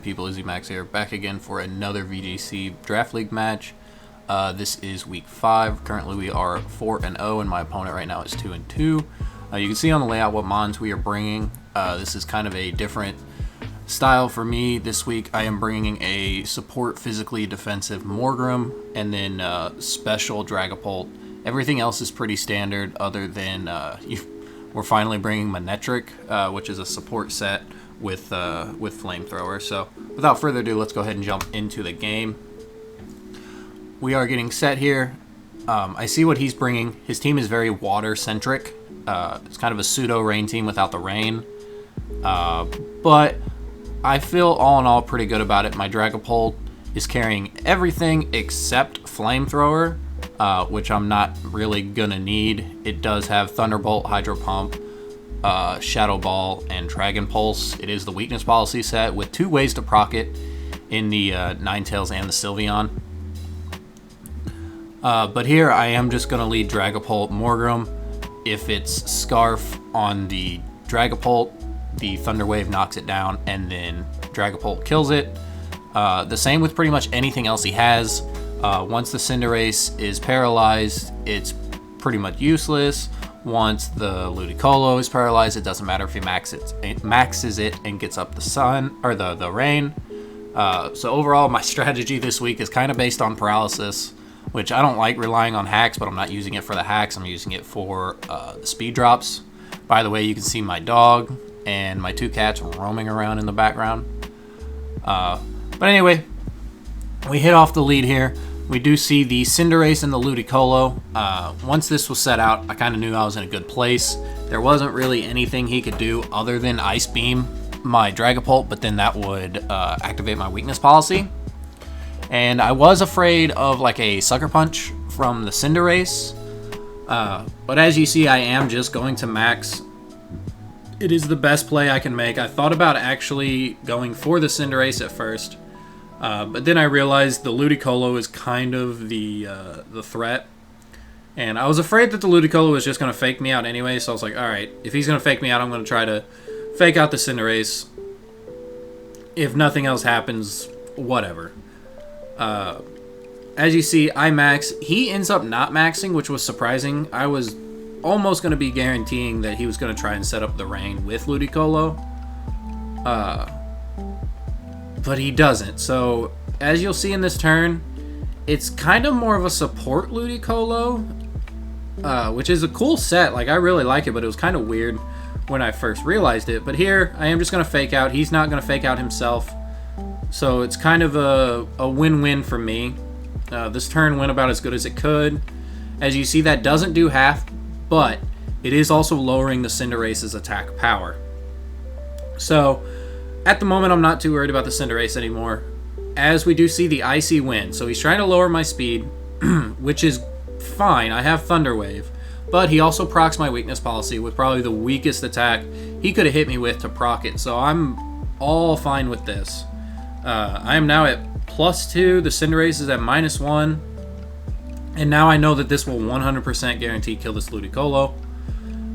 people, Izzy Max here, back again for another VGC Draft League match. This is week 5. Currently we are 4-0 and my opponent right now is 2-2. You can see on the layout what mons we are bringing. This is kind of a different style for me. This week I am bringing a support physically defensive Morgrim and then special Dragapult. Everything else is pretty standard other than we're finally bringing Manectric, which is a support set with Flamethrower. So without further ado, let's go ahead and jump into the game. We are getting set here. I see what he's bringing. His team is very water-centric. It's kind of a pseudo-rain team without the rain. But I feel all in all pretty good about it. My Dragapult is carrying everything except Flamethrower, which I'm not really gonna need. It does have Thunderbolt, Hydro Pump, Shadow Ball, and Dragon Pulse. It is the weakness policy set with 2 ways to proc it in the Ninetales and the Sylveon. But here I am just going to lead Dragapult Morgrim. If it's Scarf on the Dragapult, the Thunder Wave knocks it down and then Dragapult kills it. The same with pretty much anything else he has. Once the Cinderace is paralyzed, it's pretty much useless. Once the Ludicolo is paralyzed, it doesn't matter if he maxes it and gets up the sun or the rain. So overall, my strategy this week is kind of based on paralysis, which I don't like relying on hacks, but I'm not using it for the hacks. I'm using it for the speed drops. By the way, you can see my dog and my 2 cats roaming around in the background. But anyway, we hit off the lead here. We do see the Cinderace and the Ludicolo. Once this was set out, I kind of knew I was in a good place. There wasn't really anything he could do other than Ice Beam my Dragapult, but then that would activate my weakness policy. And I was afraid of like a Sucker Punch from the Cinderace. But as you see, I am just going to max. It is the best play I can make. I thought about actually going for the Cinderace at first. But then I realized the Ludicolo is kind of the threat. And I was afraid that the Ludicolo was just going to fake me out anyway. So I was like, alright, if he's going to fake me out, I'm going to try to fake out the Cinderace. If nothing else happens, whatever. As you see, I max. He ends up not maxing, which was surprising. I was almost going to be guaranteeing that he was going to try and set up the rain with Ludicolo. But he doesn't. So, as you'll see in this turn, it's kind of more of a support Ludicolo, which is a cool set. Like, I really like it, but it was kind of weird when I first realized it. But here, I am just going to fake out. He's not going to fake out himself. So, it's kind of a win-win for me. This turn went about as good as it could. As you see, that doesn't do half, but it is also lowering the Cinderace's attack power. So, at the moment, I'm not too worried about the Cinderace anymore, as we do see the Icy Wind. So he's trying to lower my speed, which is fine. I have Thunder Wave, but he also procs my weakness policy with probably the weakest attack he could have hit me with to proc it. So I'm all fine with this. I am now at +2. The Cinderace is at -1. And now I know that this will 100% guarantee kill this Ludicolo.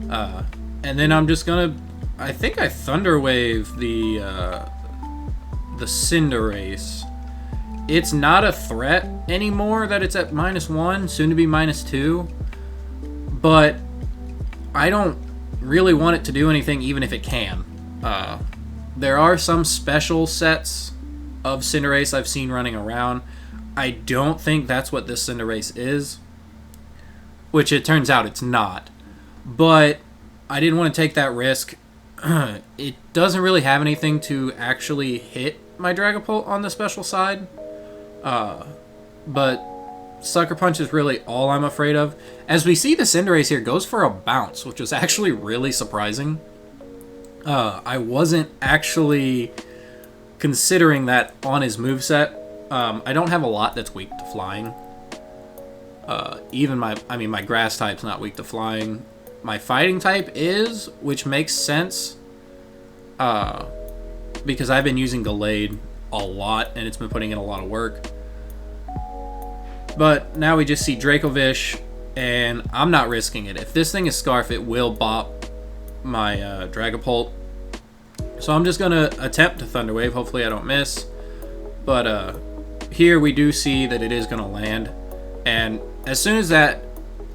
And then I'm just going to... I think I Thunder Wave the Cinderace. It's not a threat anymore that it's at -1, soon to be -2. But I don't really want it to do anything even if it can. There are some special sets of Cinderace I've seen running around. I don't think that's what this Cinderace is, which it turns out it's not. But I didn't want to take that risk. It doesn't really have anything to actually hit my Dragapult on the special side. But Sucker Punch is really all I'm afraid of. As we see, the Cinderace here goes for a bounce, which was actually really surprising. I wasn't actually considering that on his moveset. I don't have a lot that's weak to flying. Even my grass type's not weak to flying. My fighting type is, which makes sense, because I've been using Gallade a lot, and it's been putting in a lot of work. But now we just see Dracovish, and I'm not risking it. If this thing is Scarf, it will bop my Dragapult. So I'm just going to attempt to Thunder Wave. Hopefully I don't miss. But here we do see that it is going to land. And as soon as that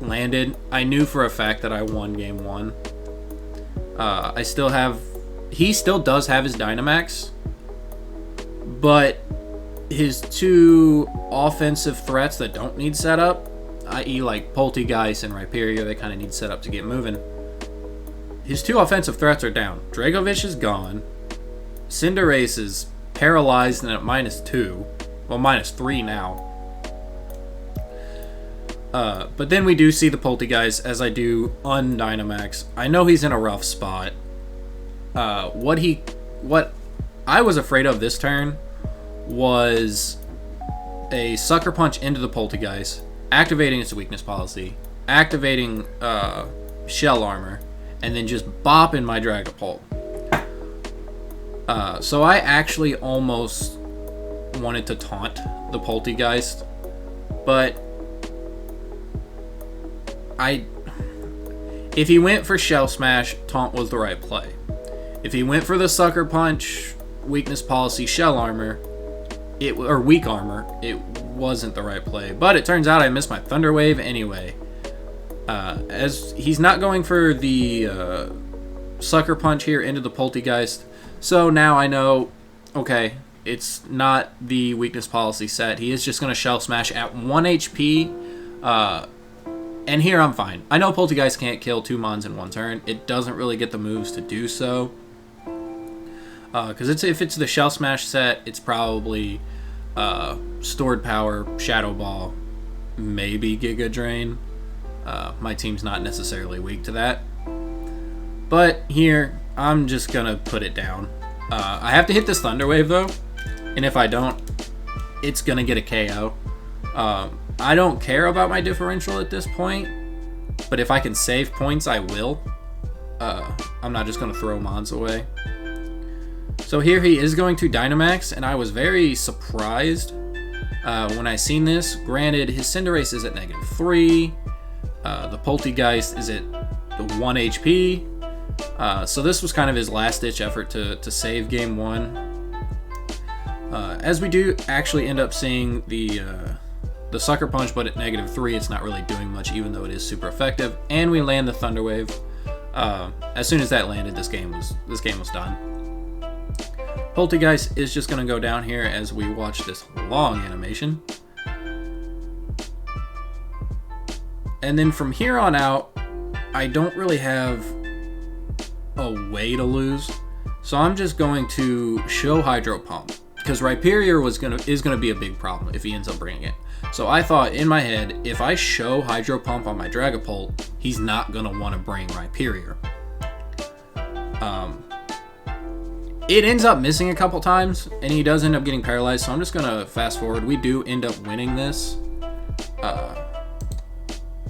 landed, I knew for a fact that I won game 1. He still does have his Dynamax, but his 2 offensive threats that don't need setup, i.e. like Poltegeist and Rhyperior, they kind of need setup to get moving. His 2 offensive threats are down. Dragovich is gone. Cinderace is paralyzed and at -2. Well, -3 now. But then we do see the Poltegeist as I do un-Dynamax. I know he's in a rough spot. What I was afraid of this turn was a Sucker Punch into the Poltegeist, activating its weakness policy, activating Shell Armor, and then just bopping my Dragapult. So I actually almost wanted to taunt the Poltegeist, but if he went for Shell Smash, taunt was the right play. If he went for the Sucker Punch, weakness policy, Shell Armor, or Weak Armor, it wasn't the right play. But it turns out I missed my Thunder Wave anyway. As he's not going for the Sucker Punch here into the Poltegeist, so now I know, okay, it's not the weakness policy set. He is just going to Shell Smash at 1 HP, and here I'm fine. I know Poltegeist can't kill 2 Mons in 1 turn. It doesn't really get the moves to do so. Because if it's the Shell Smash set, it's probably Stored Power, Shadow Ball, maybe Giga Drain. My team's not necessarily weak to that. But here, I'm just going to put it down. I have to hit this Thunder Wave, though. And if I don't, it's going to get a KO. I don't care about my differential at this point. But if I can save points, I will. I'm not just going to throw Mons away. So here he is going to Dynamax, and I was very surprised when I seen this. Granted, his Cinderace is at -3. The Poltegeist is at 1 HP. So this was kind of his last-ditch effort to save game 1. As we do actually end up seeing the Sucker Punch, but at -3, it's not really doing much, even though it is super effective. And we land the Thunder Wave. As soon as that landed, this game was done. Poltegeist is just going to go down here as we watch this long animation. And then from here on out, I don't really have a way to lose. So I'm just going to show Hydro Pump, because Rhyperior is going to be a big problem if he ends up bringing it. So I thought in my head, if I show Hydro Pump on my Dragapult, he's not going to want to bring Rhyperior. It ends up missing a couple times, and he does end up getting paralyzed, so I'm just going to fast forward. We do end up winning this.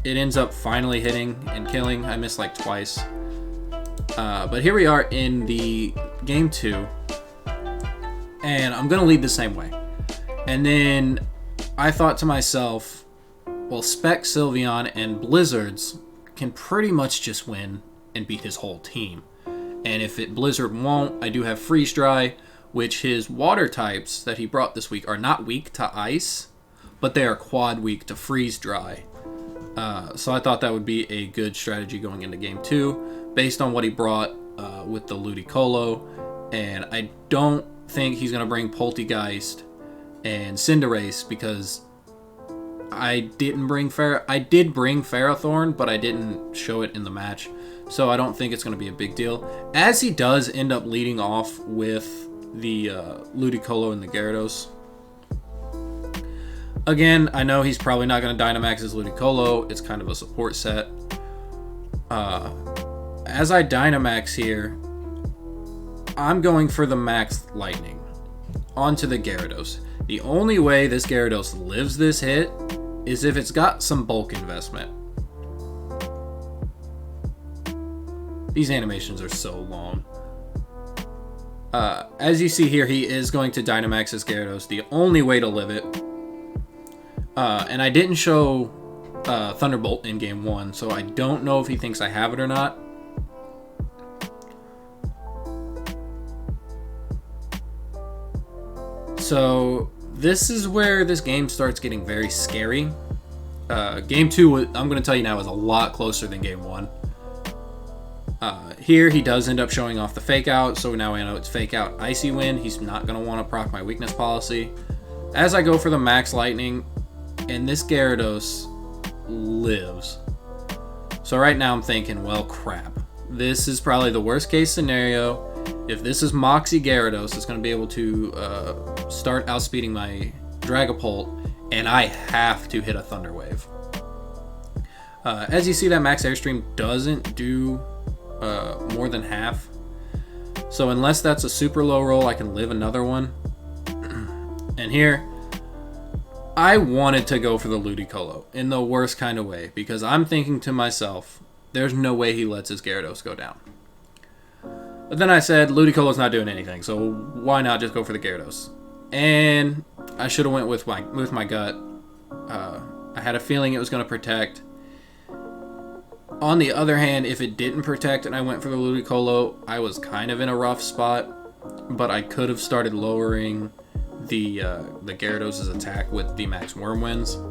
It ends up finally hitting and killing. I missed like twice. But here we are in the game 2, and I'm going to lead the same way. And then I thought to myself, well, Spec, Sylveon, and Blizzards can pretty much just win and beat his whole team. And if Blizzard won't, I do have Freeze Dry, which his water types that he brought this week are not weak to ice, but they are quad weak to Freeze Dry. So I thought that would be a good strategy going into game 2, based on what he brought with the Ludicolo. And I don't think he's going to bring Poltegeist and Cinderace, because I did bring Ferrothorn, but I didn't show it in the match. So I don't think it's going to be a big deal. As he does end up leading off with the Ludicolo and the Gyarados. Again, I know he's probably not going to Dynamax his Ludicolo. It's kind of a support set. As I Dynamax here, I'm going for the Max Lightning onto the Gyarados. The only way this Gyarados lives this hit is if it's got some bulk investment. These animations are so long. As you see here, he is going to Dynamax his Gyarados. The only way to live it. And I didn't show Thunderbolt in game 1, so I don't know if he thinks I have it or not. So this is where this game starts getting very scary. Game 2, I'm going to tell you now, is a lot closer than Game 1. Here, he does end up showing off the Fake Out, so now I know it's Fake Out Icy Wind. He's not going to want to proc my Weakness Policy. As I go for the Max Lightning, and this Gyarados lives. So right now I'm thinking, well, crap. This is probably the worst case scenario. If this is Moxie Gyarados, it's going to be able to start outspeeding my Dragapult, and I have to hit a Thunder Wave. As you see, that Max Airstream doesn't do more than half. So unless that's a super low roll, I can live another one. And here, I wanted to go for the Ludicolo in the worst kind of way, because I'm thinking to myself, there's no way he lets his Gyarados go down. But then I said, Ludicolo's not doing anything, so why not just go for the Gyarados? And I should have went with my gut. I had a feeling it was going to protect. On the other hand, if it didn't protect and I went for the Ludicolo, I was kind of in a rough spot, but I could have started lowering the Gyarados' attack with the Max Wormwinds.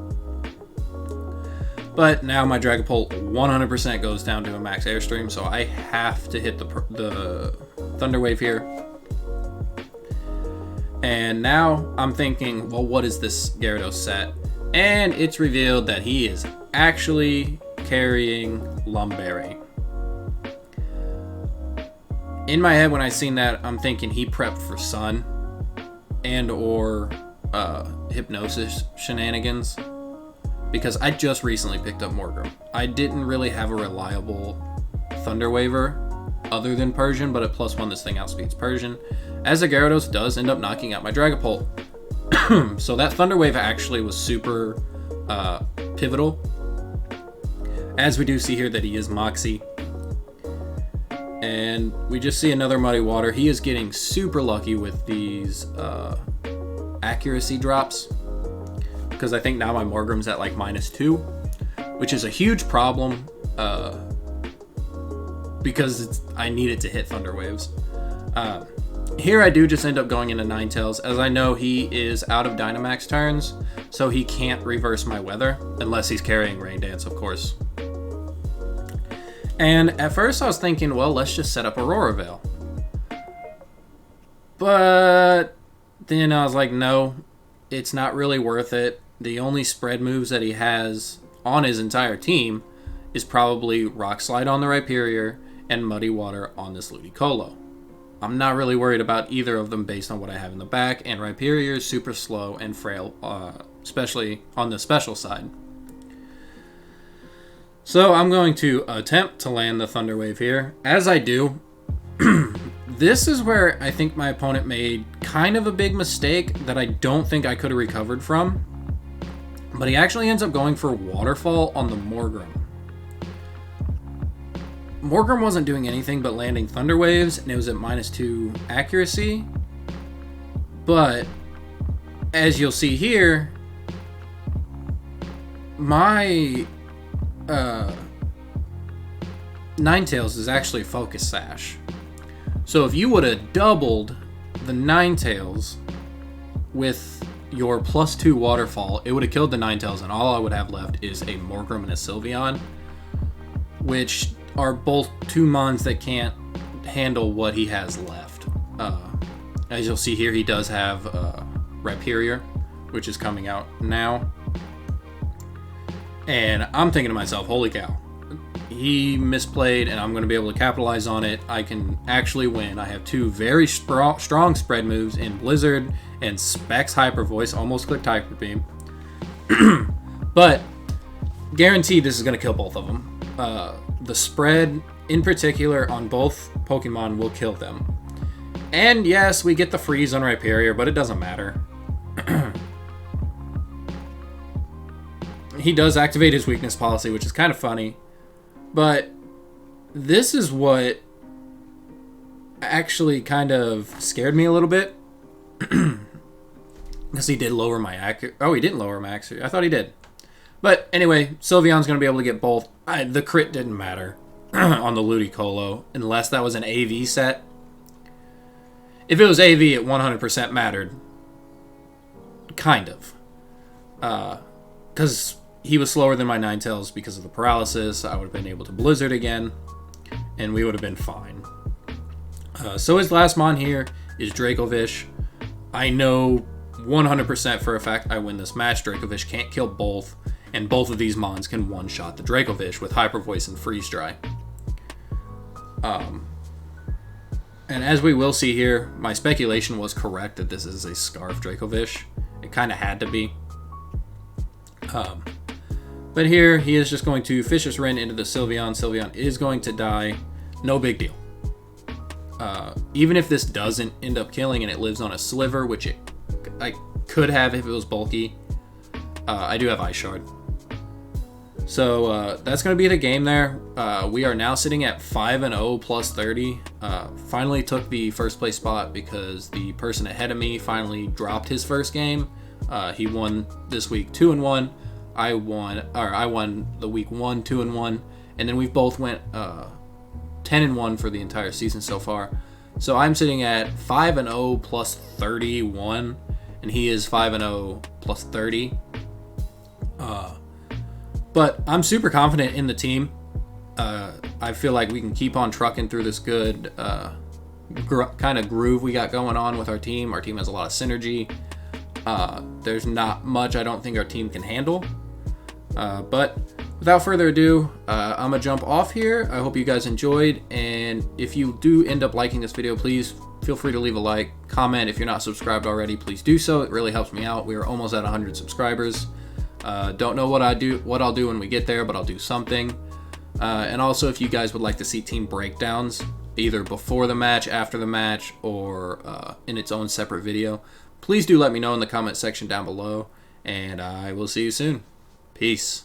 But now my Dragapult 100% goes down to a Max Airstream, so I have to hit the Thunder Wave here. And now I'm thinking, well, what is this Gyarados set? And it's revealed that he is actually carrying Lumberry. In my head, when I seen that, I'm thinking he prepped for Sun and or Hypnosis shenanigans, because I just recently picked up Morgrem. I didn't really have a reliable Thunder Waver other than Persian, but at +1 this thing outspeeds Persian, as the Gyarados does end up knocking out my Dragapult. So that Thunder Wave actually was super pivotal, as we do see here that he is Moxie. And we just see another Muddy Water. He is getting super lucky with these accuracy drops, because I think now my Morgrem's at like -2, which is a huge problem because I need it to hit Thunder Waves. Here I do just end up going into Ninetales, as I know he is out of Dynamax turns, so he can't reverse my weather, unless he's carrying Rain Dance, of course. And at first I was thinking, well, let's just set up Aurora Veil. But then I was like, no, it's not really worth it. The only spread moves that he has on his entire team is probably Rock Slide on the Rhyperior and Muddy Water on this Ludicolo. I'm not really worried about either of them based on what I have in the back, and Rhyperior is super slow and frail, especially on the special side. So I'm going to attempt to land the Thunder Wave here. As I do, this is where I think my opponent made kind of a big mistake that I don't think I could have recovered from. But he actually ends up going for Waterfall on the Morgrem. Morgrem wasn't doing anything but landing Thunder Waves, and it was at -2 accuracy. But as you'll see here, my Ninetales is actually Focus Sash. So if you would have doubled the Ninetales with your +2 Waterfall, it would have killed the Ninetales, and all I would have left is a Morgrem and a Sylveon, which are both 2 mons that can't handle what he has left. As you'll see here, he does have Rhyperior, which is coming out now. And I'm thinking to myself, holy cow, he misplayed and I'm going to be able to capitalize on it. I can actually win. I have 2 very strong spread moves in Blizzard and Specs Hyper Voice. Almost clicked Hyper Beam. But guaranteed this is going to kill both of them. The spread in particular on both Pokemon will kill them. And yes, we get the freeze on Rhyperior, but it doesn't matter. He does activate his weakness policy, which is kind of funny. But this is what actually kind of scared me a little bit. Because he did lower my accuracy. Oh, he didn't lower my accuracy. I thought he did. But anyway, Sylveon's going to be able to get both. The crit didn't matter on the Ludicolo, unless that was an AV set. If it was AV, it 100% mattered. kind of. Because he was slower than my Ninetales because of the paralysis. I would have been able to Blizzard again, and we would have been fine. So his last mon here is Dracovish. I know 100% for a fact I win this match. Dracovish can't kill both, and both of these mons can one-shot the Dracovish with Hyper Voice and Freeze Dry. And as we will see here, my speculation was correct that this is a Scarf Dracovish. It kind of had to be. But here, he is just going to Fisher's Wren into the Sylveon. Sylveon is going to die. No big deal. Even if this doesn't end up killing and it lives on a Sliver, which I could have if it was bulky, I do have Ice Shard. So that's going to be the game there. We are now sitting at 5-0 plus 30. Finally took the first place spot because the person ahead of me finally dropped his first game. He won this week 2-1. I won the week 1 2-1, and then we've both went 10-1 for the entire season so far. So I'm sitting at 5-0 plus 31, and he is 5-0 plus 30. But I'm super confident in the team. I feel like we can keep on trucking through this good kind of groove we got going on with our team. Our team has a lot of synergy. There's not much I don't think our team can handle. But without further ado, I'm going to jump off here. I hope you guys enjoyed. And if you do end up liking this video, please feel free to leave a like. Comment if you're not subscribed already. Please do so. It really helps me out. We are almost at 100 subscribers. Don't know what I'll do when we get there, but I'll do something. And also, if you guys would like to see team breakdowns, either before the match, after the match, or in its own separate video, please do let me know in the comment section down below. And I will see you soon. Peace.